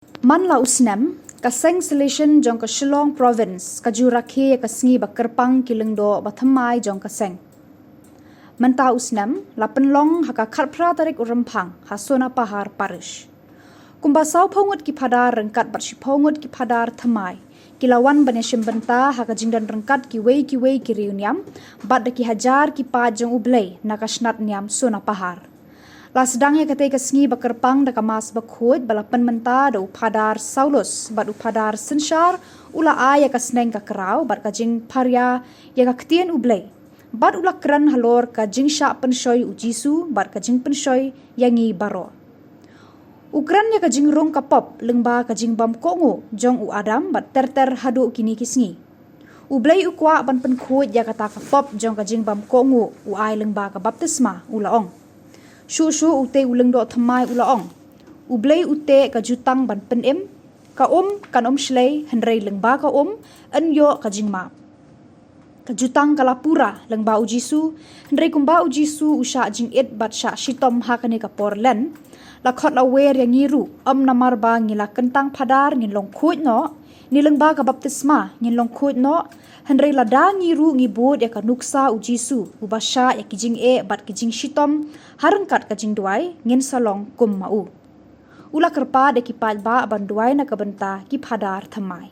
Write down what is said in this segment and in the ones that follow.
Man la usnem kaseng selection jong ka Shillong province ka jurakhe ka sngi ba kerpang kilengdo ba thamai jong kaseng. Menta usnem la penlong ha ka khatpra tarik urampang ha sona pahar parish. Kumba sau phongut ki phadar rengkat bat shi phongut ki phadar thamai. Kilawan baneshim benta ha ka jingdan rengkat ki wei ki riuniam bat da ki hajar ki pa jong ublei nakasnat niam sona pahar. La sedangnya ketika sengi bakerpang da kamas bakhut balapan menta da upadar Saulus bat upadar Senshar ula aya kasneng ka kerau bat kajing parya ya ka ketien ublei bat ula keran halor ka jing sya penshoy ujisu bat kajing penshoy yangi baro ukran ya kajing rong kapop lengba kajing bam kongo jong u adam bat terter hadu kini kisngi ublei ukwa ban penkhut ya kata kapop jong kajing bam kongo u ai lengba ka baptisma ula ong Shushu ute uleng do thamai ulaong. Ublei ute ka jutang ban penem, ka kan shlei henrei lengba ka en yo ka jingma. Ka jutang kalapura lengba ujisu, henrei kumba ujisu usha jing it bat sha shitom hakane ka porlen. La khot la wer yang ngiru, namar ba ngila kentang padar ngin long khut no, ni lengba ka baptisma ngin long khut no, henrei la da ngiru ngibud ya ka nuksa ujisu, ubasha ya kijing bat kijing shitom, harengkat kajing duai ngin salong kum mau. Ula kerpa de kipal ba ban duai na kabenta ki phadar thamai.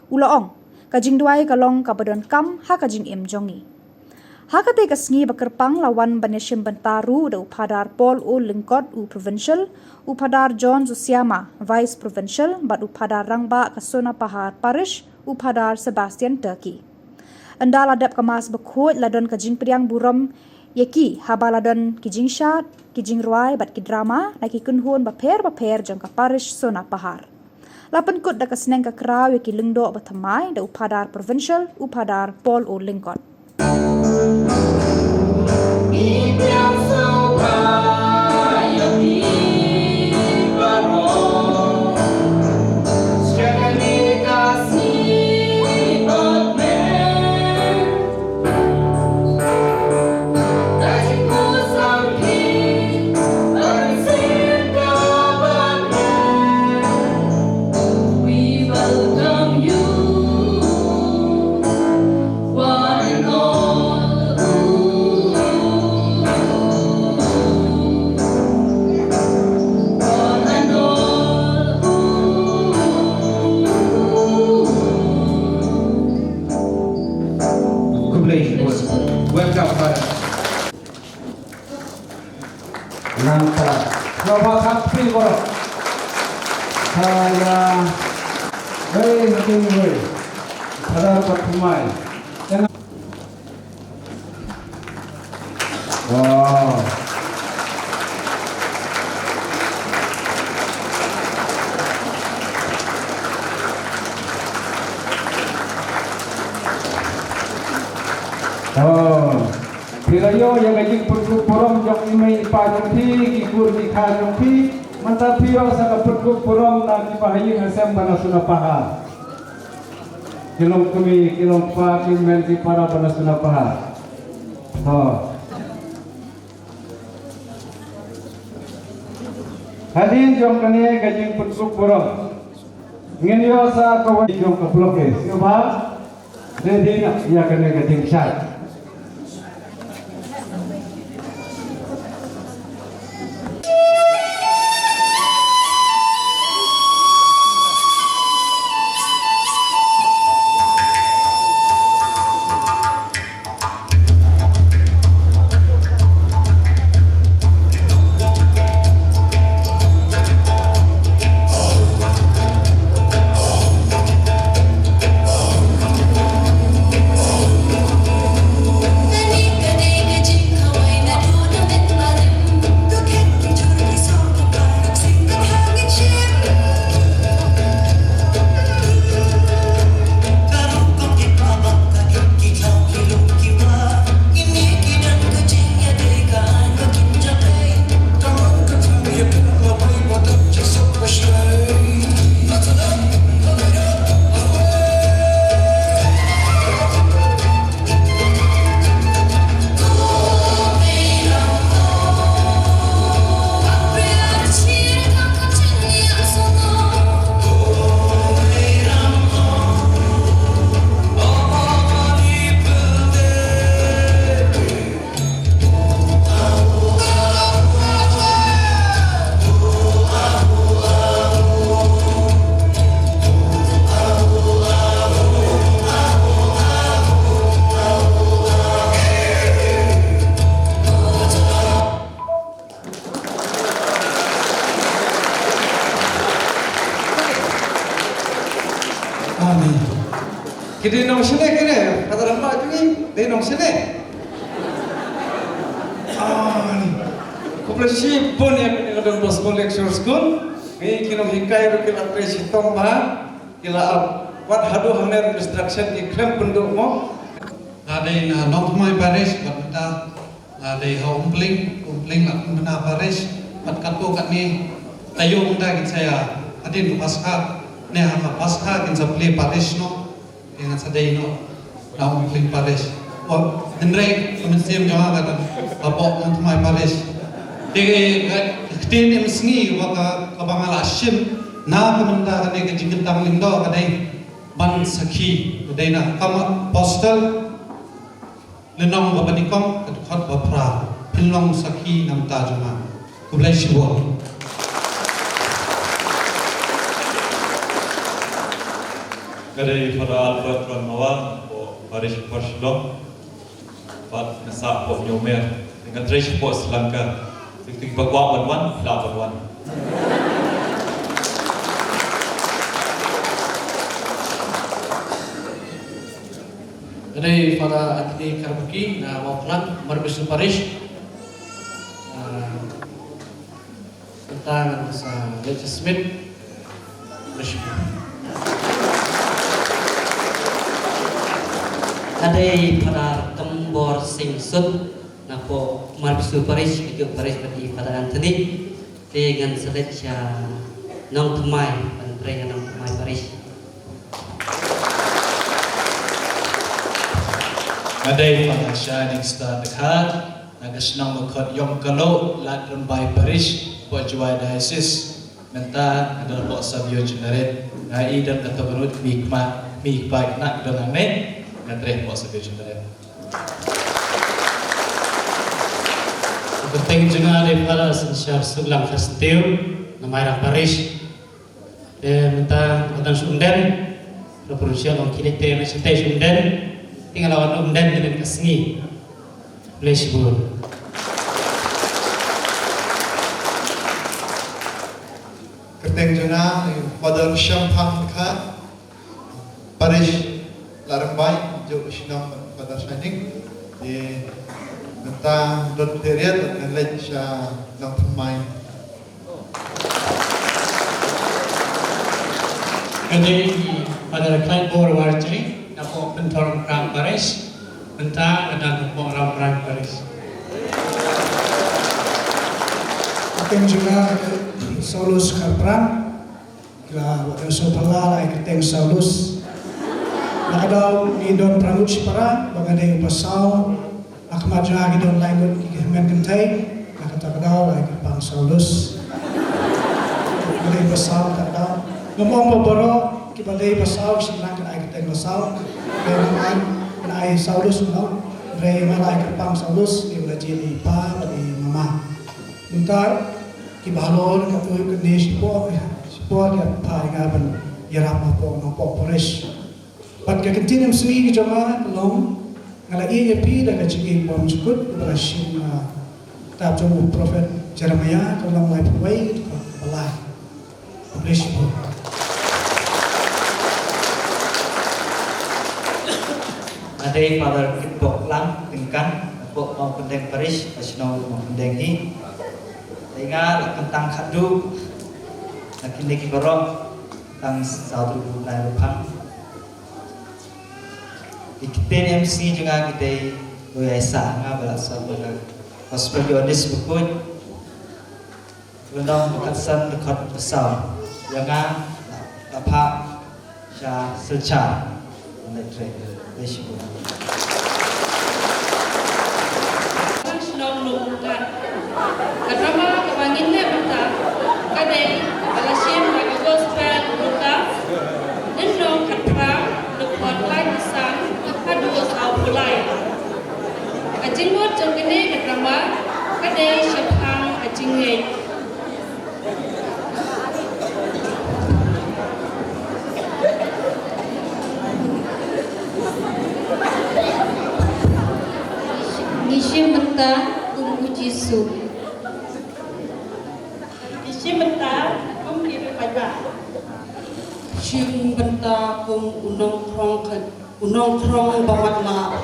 Ula ong kajing duai kalong kabadon kam ha kajing jongi. Ha kate kasngi bakerpang lawan baneshim bentaru da upadar Paul o Lingkot u provincial, upadar John Zusiama vice provincial bat upadar Rangba kasona pahar parish, upadar Sebastian Turkey. Anda ladap kamas bakhut ladon kajing priang buram Yeki habaladon kijing syat, kijing ruai bat ki drama na ki kunhun baper jong ka parish sona pahar. Lapan kut da kasneng ka kraw yeki lengdo bathamai da upadar provincial upadar Paul o Lingkot. Welcome, Father. Nanta, Bapak Pribor, saya, hei, Father Patumai. Wow. Pirayo yang gajing pergub porom jok imei pa jongpi kikur dikha jongpi manta piyo sa pergub porom na kipahayi hasem banasuna paha kilong kami kilong pa kimen di para banasuna paha hadin jong kane gajing pergub porom ngenyo sa kawai jong kaploke siapa jadi ya kane gajing syat. Amin. Kini nong sini kini, kata lama juga, dia nong sini. Komplesi pun yang kadang bos lecture school, ini kini hikai itu kila presitong bah, kila wat hadu hanger instruction iklim penduk mo. Ada yang nong mai Paris, benda ada umpling lah benda Paris, bat katpo kat ni tayo benda kita saya, adin pasca, ni hama pasca kita beli Paris no, dengan sadai no, na umpling Paris. Oh, hendrai kementerian jangan kata apa nong mai Paris. Ketin yang sengi waka kabangal asim na benda kene kejingkentang lindo kadai ban sakhi kadai na kama postal lenong babanikom ketukhat bapra pilong sakhi nam tajuma kublai sibo kadai pada Albert Ranmawan o Paris Barcelona pat nasa po nyomer dengan tres po Selangka tik bagwa wan la wan Kadai pada akti karbuki na maulan marbisu Paris tentang sa Lecce Smith Rashid. Kadai pada kembor sing sud na po marbisu Paris itu Paris bagi pada Anthony dengan selectia nong tumai dan prenya nong tumai Paris. Kadai pada shining star dekat nagasnang makot yom kalau latron by Paris buat jual diocese menta adalah buat sabio generate ngai dan kata berut mikmat mikbat nak dan net ngadreh buat sabio generate. Penting juga daripada sensyar sulang festive nama Paris dan minta adan sunden reproduksi orang kini teh mencintai sunden tinggal lawan sunden dengan kesengi boleh sibur. Keteng jena pada champagne ka Paris larembai jo sinam pada shining di tentang dot period dan lecture nang pemain. Jadi pada klien bor warjri napo pentor krang Paris tentang ada napo orang krang Paris. Keteng juga Saulus Karpran kila wadah sopala ay keteng Saulus nakadaw ni Don Prangut Sipara bagadeng pasaw akmadra gidon laingon kikihmen kentay nakatakadaw ay kapang Saulus bagadeng pasaw takadaw ngomong maboro kibalay pasaw sinang ay keteng pasaw kaya naman na ay Saulus no Ray malay kapang Saulus di jili pa di mama bentar kibalor katuy kondisi po ya paringaban yarap po ng po Paris pat kakintinam sui jama long ngala iya pi daga chigi bom chukut berashin tab jomu prophet Jeremiah tolong mai pawai ko balai Paris po Ada pada kitbok lang tingkan po mau pendeng Paris asno mau pendeng hi ingat tentang kadu nakin neki borok tentang satu bulan depan ikiten MC juga kita biasa ngah berasa pada hospitalist bukut belum berkesan dekat besar jangan dapat syah secara menetrek resiko Katama kebangin ne bata kadai alasim na gospel buka nendo katra lekot lai sang kadu sau pulai ajingot jengene katama kadai syapang ajinge Nishim bata tunggu Jisu Nishim bata mungkin pada Sing benta kung unong krong banget na.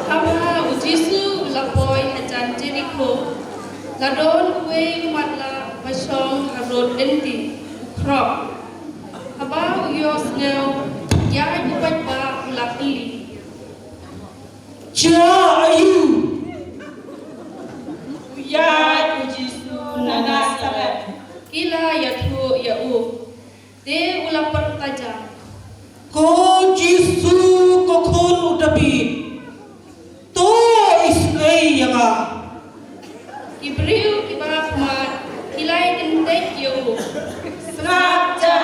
Aba ujisu lapoy hajan Jericho. Ladon kue matla masong harod denti krok. Aba uyos ngeu ya buat ba ulapili. Cia ayu. Ya ujisu nanasaret. Kila ya tu ya u. De ulapar tajam. Ko Jisu ko kun utapi. To isai yanga. Ibriu kibarap mat. Kilai kentek ya u. Raja.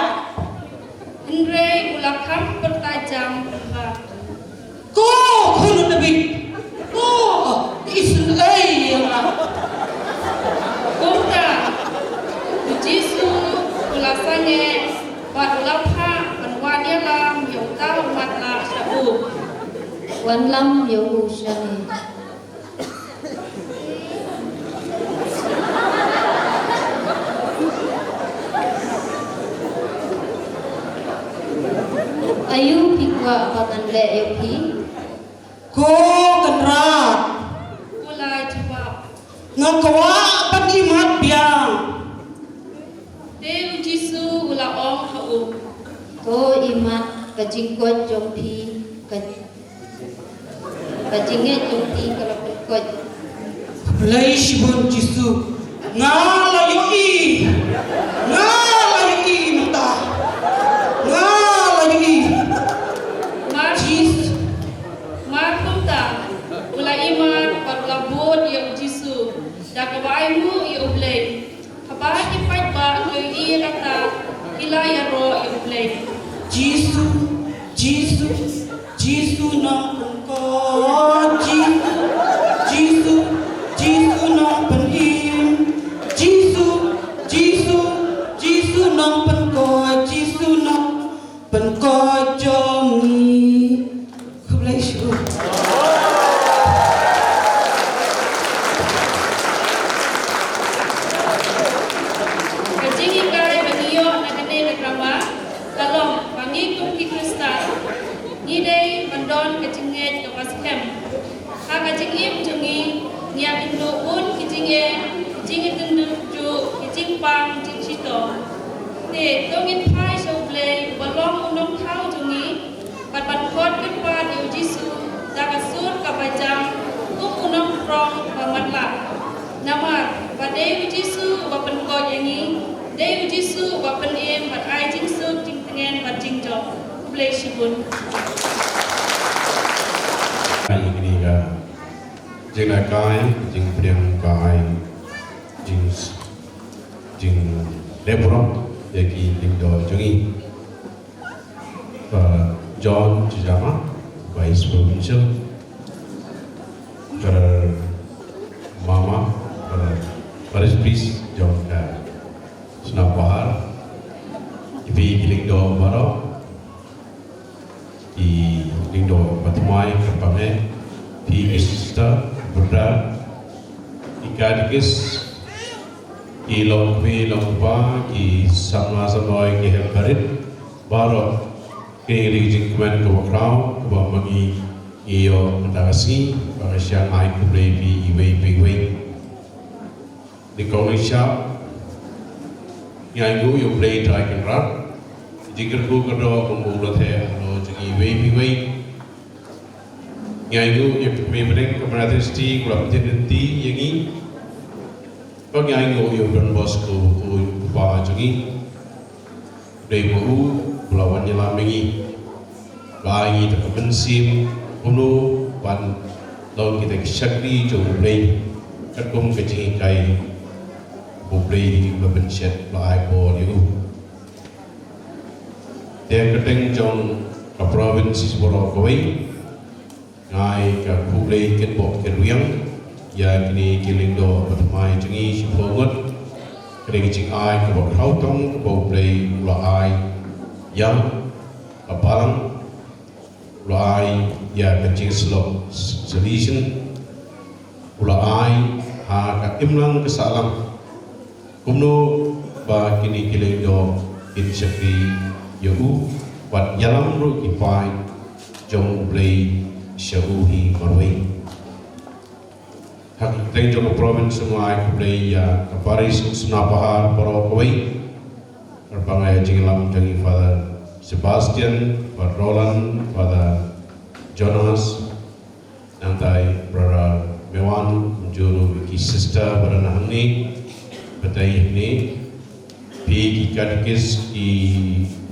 Andre ulakam pertajam ba. Ko kun utapi. To isai yanga. Kumta. Ujisu ulasange wat ulapha wanwania lam yang tahu matla syabu. Wan lam yo shani. Ayu pikwa bagan le yopi. Ko kenrat. Ulai jawab. Ngakawa panimat biang. De ujisu ula om hau. Ko imat kajingkot jompi kajinget jompi kalau kajingkot. Lai shibon Jisu. Ngalayoi. Ngalayoi mata. Ngalayoi. Mar Jis. mar kumta. Ula iman parula bod ya ujisu. Dakabaimu ya ublay. Kabar kipat ba loi rata. Ila ya ro ya ublay. Jisu. Jisu. Jisu na pengko. Jisu. Jisu na penim. Jisu. Jisu. Jisu na pengko. Jisu na pengko jomi. Bless you. Kajingi kare baniyo nakane nagrama. Kalong pangi kumki kristal. Ngidei mandon kajinget kapaskem. Ha kajingim jungi niya indo un kijinge kijinge tundu ju kijing pang jing chito. Te tongin pai soble balong unong thau jungi pat pat kot kepat yu Jisu dakasur kapajang kum unong prong pamatla. Namar pada yu Jisu wapen kot yangi de yu Jisu wapen em pat ai jing su jing tengen pat jing jo. Bless you. Ini ga jeng kai jeng priang kai jeng lepro yaki jeng do jongi John Chijama Vice Provincial Mama Paris Priest John Sunapahar Ibi Giling do Baro di Lindo Batumai Kerpame di Sister Berda Ikadikis di Longkwi Longpa di Sama Samoy di Helbarit Baro kini jingkuan ke Wakrau ke Mangi iyo Mandagasi Bagasya Ai Kublai di Iwei Pigwei di Konisha Nyangu yo play Dragon Rap Jingkerku kedo pembulat Iwei nyanyi yang membereng kepada Tristi kurang terhenti yangi bang nyanyi yang Don Bosco Pak Jungi dari bahu Pulauan Nyelamengi bagi terkebensim unu pan lawan kita kesyakri jauh play kerkom kecing kai play di bebenset lai po diu dia keteng jong ke provinsi Borokoi ngai ke Kublai Ketbok Keruyang ya kini Kilindo Batumai Jungi Sipongot kini kecing ai ke Bok Hautong ke Kublai Ula Ai yang Kepalang Ula Ai ya kecing Selok Solution Ula Ai ha ke Imlang Kesalam kumno ba kini kileng do in syakri yahu wat yalam ru kipai jong play syahuhi marwai hak teng jong province semua ai play ya Paris Sunapahar Poro Kawai terbangai jinglam jangi Father Sebastian, Father Roland, Father Jonas, nantai Brother Mewan, juru ki sister Brother Nahni, betai ini, pi ki kadkis ki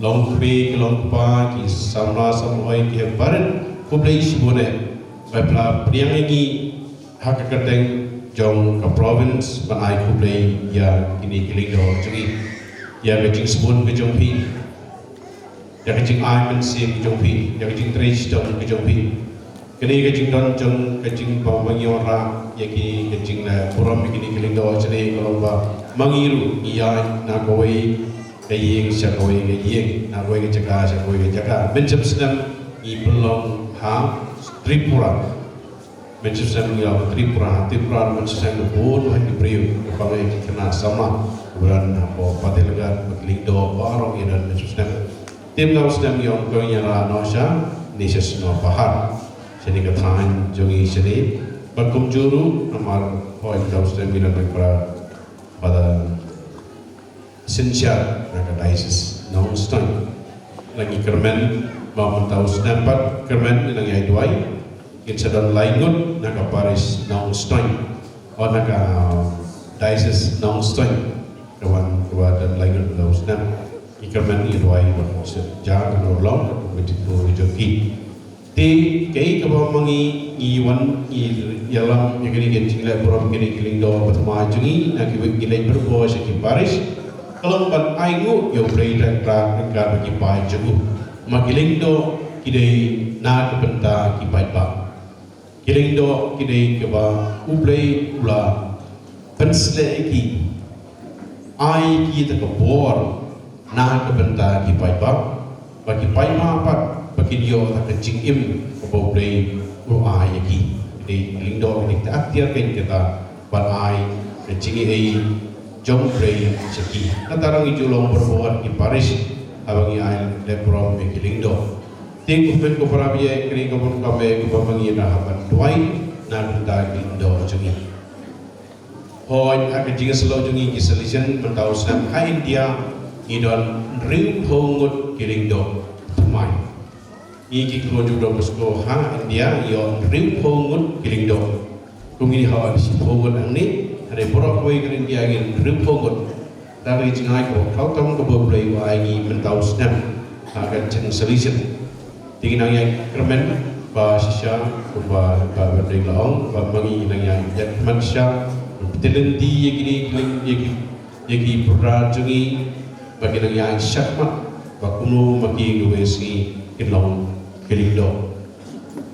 longkpi, ki longpa, ki samla samoi ki barat, kublai sibune, bapla priang ini hak keteng jong ke province banai kublai ya kini kilindo jadi ya kecing sebun kejong pi. Yang kecing aiman sim kejong pi, yang kecing tresh dong kejong pi. Kini kecing don jong kecing bau mengiora, yaki kecing la puram kini kelindo jadi kalau ba mengiru iya nak kawai kayeng siap kawai kayeng nak kawai kejaga siap kawai kejaga. Mencap sedang i belong ha Tripura. Mencap sedang i Tripura mencap sedang pun hati priu kawai kena sama bulan apa patelgar kelindo barang ini dan mencap sedang tim kau sedang yang kau nyala nosha nisha semua pahar jadi ketangan jongi sini berkum juru nomor poin kau sedang bilang pada sinsya mereka dices non stone lagi kermen mau tahu sedempat kermen lagi ai duai kita dan lainut naga Paris non stone or naga dices non stone kawan dan lainut tahu sedem ikerman iruai jangan nolong begitu joki ti kei kaba mangi iwan yalam yang ini gencing le borom kini kiling do pertama jungi nak gilai berbo seki Paris kalau ban aingu yo play dan krak negara bagi pai jugu magiling do kidai na kebenta ki pai ba kiling do kidai kaba uplay ula pensle ki ai ki ta kabor na kebenta ki pai ba bagi pai ma pat bagi dia tak kencing im kebau play ua yaki di lindo ni tak aktir kan kita ban ai kencing ai jom play seki natarang ijulong berbuat di Paris abangi ai lebron me lindo ting kupen ko parabie kri kabun kame ko pamangi na haban duai na benda lindo jungi hoi ak jinga selo jungi ki solution mentau sam ka India idon ring hongut kilindo tumai iki krojo do besko ha India yo ring hongut kilindo kumini hawa si hongut angni ada borok koi ke India ngin ring hongut dari jingai ko kau tong ko boleh wa ai mentau snap akan jeng solution tingin yang kermen ba sisha ko ba berdei laong ba mangi nang yang jet mansha telenti yaki prajungi bagi nang yang syakmat bakuno maki gewesi kilong kelindo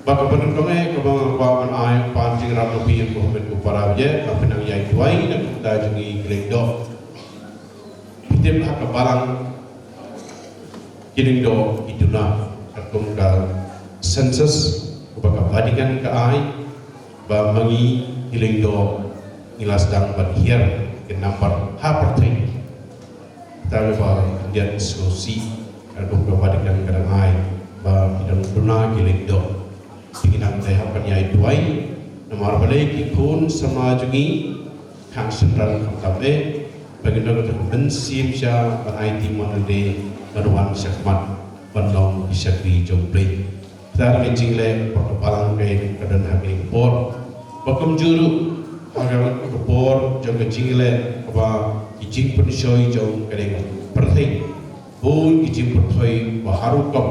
baka panen kome kabang bawan ai panjing ram lebih ko men ko paraje apa nang yang tuai nak dajungi kelindo pitem hak balang kelindo iduna akum ka census baka bandingan ke ai ba mangi kelindo ilas dang badhiar ke number hapertai tahu bahwa kemudian solusi kalau kepada kadang ai bahwa tidak guna gilindo bikinan saya akan yai duai nomor balik ikun sama jungi kang sentral kampe baginda kita bensim sya banai timon de baruan sakmat bandong bisa di jomble dar kencing palang kain kadan haging por bakum juru agar kepor jong kencing apa kijing pensoi jong kadang perthai bon kijing perthai baharu kap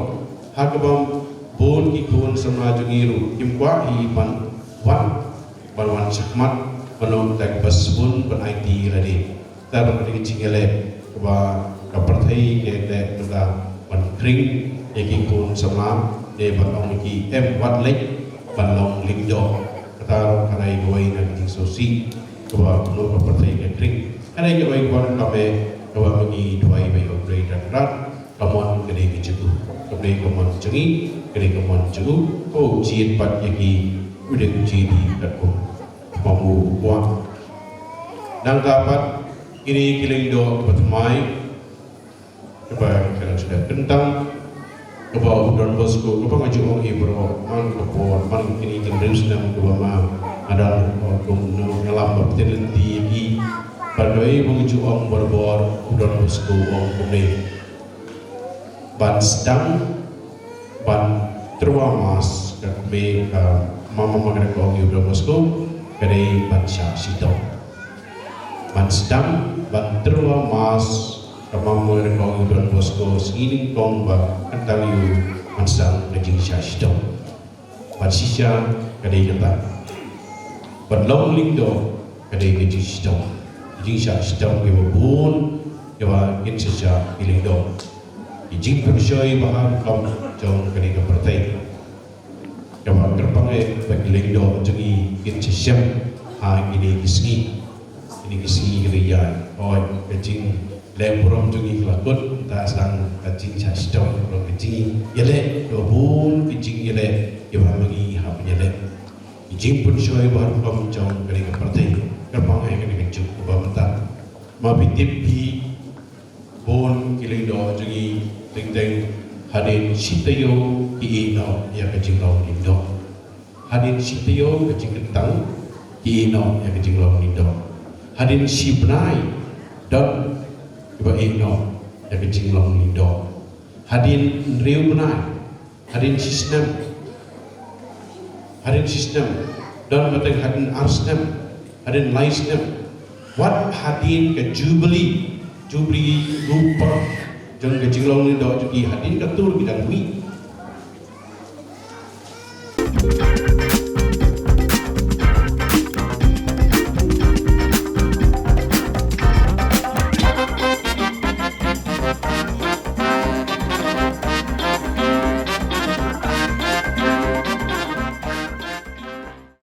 hakabam bon kikun sama jungiru imwa hi ban wan sakmat banom tak basbun ban IT radi tar kijing ba kaperthai ke de muda ban kring yakikun sama de banong ki wat lek banong lindo kata kanai goi na kijing sosi ba no kaperthai ke kring ada yang baik buat kami doa bagi doa baik operate dan rat kamuan kene kejutu kene kamuan cengi kene kamuan ceru oh jin pat yaki udah uji di datku mamu buat dan dapat ini kiling do kebatamai kepada kena sudah kentang kepada Don Bosco kepada ngaju orang Hebrew man kepada man ini kendeng sedang kepada ada orang dalam bertenti lagi padai mengaju orang berbor Don Bosco orang kuning ban sedang ban terwamas ke mama mengenai orang Hebrew Bosco dari ban syaksito ban sedang ban terwamas Kamam mereka Don Bosco seiring kong ba antaliu mansang kajing syashto. Pansisya kadai kata. Berlong lindo kadai kajing syashto. Kajing syashto kewa bun kewa insisya ilindo. Kajing persoi bahar kom jong kadai kepertai. Kewa kerpangai bagi lindo jongi insisya ini kisni. Ini kisni kerja. Oh kajing Lemburam jungi kelakut tak sang kacing syasdom kalau kacing yelek dobun kacing yelek yang bagi hab yelek kacing pun syoi baru kam jong kali kepertai kerpang yang kali kejuk kebamantan mabitip bi bon kiling do jungi teng hadin sitayo ki ino ya kacing law nindo hadin sitayo kacing kentang ki ino ya kacing law nindo hadin sibnai dan Iba ino ya kecing long lindo hadin riu benai hadin sistem dan batang hadin arsnem hadin laisnem wat hadin ke jubli lupa jangan kecing long lindo jadi hadin ketur bidang bui